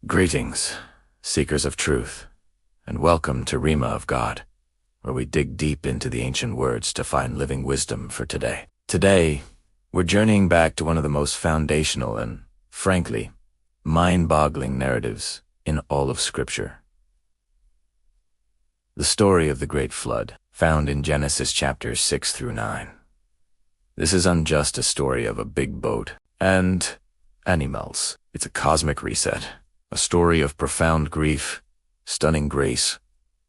Greetings, seekers of truth, and welcome to Rhema of God, where we dig deep into the ancient words to find living wisdom for today. Today, we're journeying back to one of the most foundational and, frankly, mind-boggling narratives in all of Scripture. The story of the Great Flood, found in Genesis chapters 6 through 9. This isn't just a story of a big boat and animals. It's a cosmic reset, a story of profound grief, stunning grace,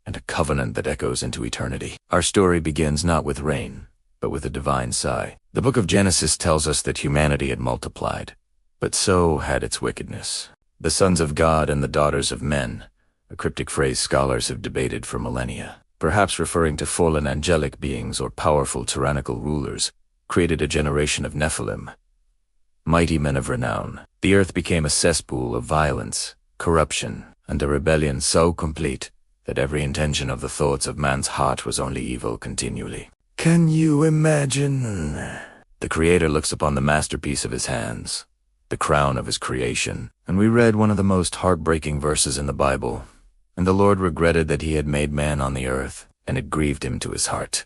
and a covenant that echoes into eternity. Our story begins not with rain, but with a divine sigh. The book of Genesis tells us that humanity had multiplied, but so had its wickedness. The sons of God and the daughters of men, a cryptic phrase scholars have debated for millennia, perhaps referring to fallen angelic beings or powerful tyrannical rulers, created a generation of Nephilim, mighty men of renown. The earth became a cesspool of violence, corruption, and a rebellion so complete that every intention of the thoughts of man's heart was only evil continually. Can you imagine? The Creator looks upon the masterpiece of his hands, the crown of his creation, and we read one of the most heartbreaking verses in the Bible. And the Lord regretted that he had made man on the earth, and it grieved him to his heart.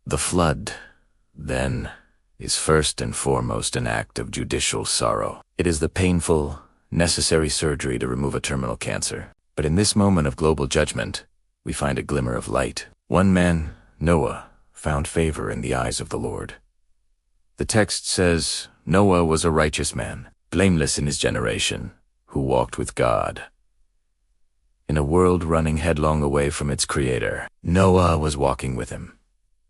The flood, then, is first and foremost an act of judicial sorrow. It is the painful, necessary surgery to remove a terminal cancer. But in this moment of global judgment, we find a glimmer of light. One man, Noah, found favor in the eyes of the Lord. The text says, Noah was a righteous man, blameless in his generation, who walked with God. In a world running headlong away from its Creator, Noah was walking with him.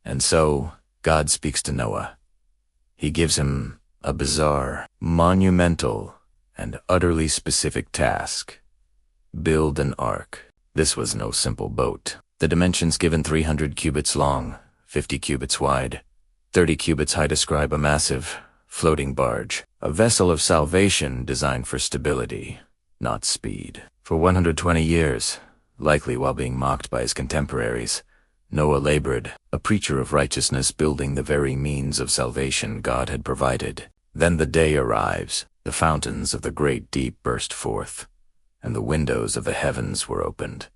And so, God speaks to Noah. He gives him a bizarre, monumental, and utterly specific task. Build an ark. This was no simple boat. The dimensions given 300 cubits long, 50 cubits wide, 30 cubits high describe a massive, floating barge, a vessel of salvation designed for stability, not speed. For 120 years, likely while being mocked by his contemporaries, Noah labored, a preacher of righteousness building the very means of salvation God had provided. Then the day arrives, the fountains of the great deep burst forth, and the windows of the heavens were opened.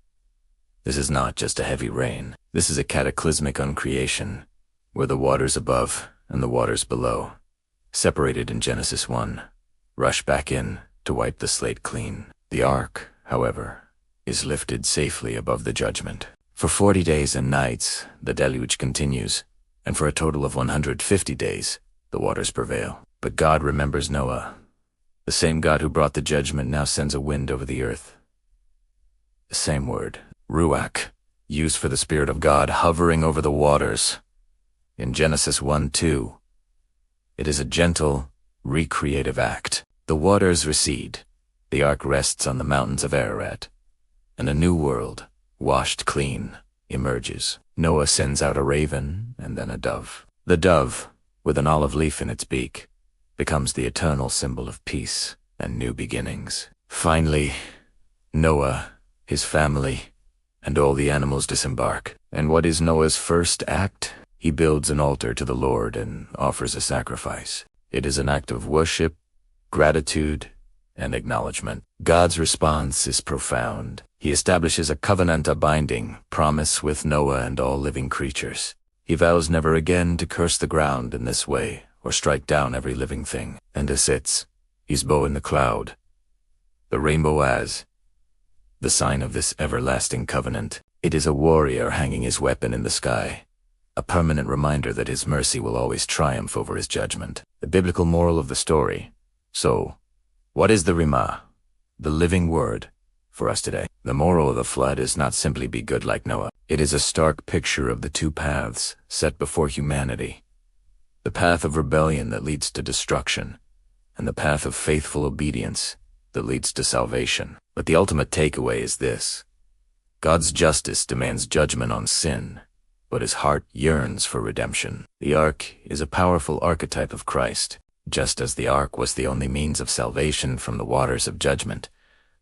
This is not just a heavy rain. This is a cataclysmic uncreation, where the waters above and the waters below, separated in Genesis 1, rush back in to wipe the slate clean. The ark, however, is lifted safely above the judgment. For 40 days and nights, the deluge continues, and for a total of 150 days, the waters prevail. But God remembers Noah. The same God who brought the judgment now sends a wind over the earth. The same word, ruach, used for the Spirit of God hovering over the waters. In Genesis 1:2, it is a gentle, recreative act. The waters recede. The ark rests on the mountains of Ararat, and a new world, washed clean, emerges. Noah sends out a raven and then a dove. The dove, with an olive leaf in its beak, becomes the eternal symbol of peace and new beginnings. Finally, Noah, his family, and all the animals disembark. And what is Noah's first act? He builds an altar to the Lord and offers a sacrifice. It is an act of worship, gratitude, and acknowledgement. God's response is profound. He establishes a covenant, a binding promise with Noah and all living creatures. He vows never again to curse the ground in this way or strike down every living thing. And as sits, his bow in the cloud, the rainbow as the sign of this everlasting covenant. It is a warrior hanging his weapon in the sky, a permanent reminder that his mercy will always triumph over his judgment. The biblical moral of the story. So, what is the Rhema, the living word, for us today? The moral of the flood is not simply be good like Noah. It is a stark picture of the two paths set before humanity. The path of rebellion that leads to destruction, and the path of faithful obedience that leads to salvation. But the ultimate takeaway is this. God's justice demands judgment on sin, but his heart yearns for redemption. The ark is a powerful archetype of Christ. Just as the ark was the only means of salvation from the waters of judgment,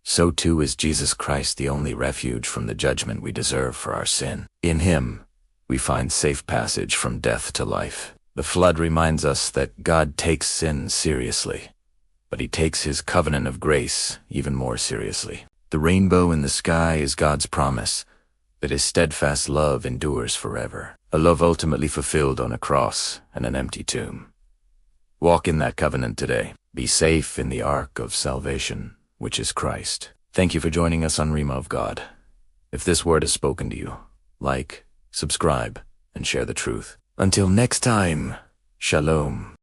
so too is Jesus Christ the only refuge from the judgment we deserve for our sin. In him, we find safe passage from death to life. The flood reminds us that God takes sin seriously. but he takes his covenant of grace even more seriously. The rainbow in the sky is God's promise that his steadfast love endures forever, a love ultimately fulfilled on a cross and an empty tomb. Walk in that covenant today. Be safe in the ark of salvation, which is Christ. Thank you for joining us on Rhema of God. If this word has spoken to you, like, subscribe, and share the truth. Until next time, Shalom.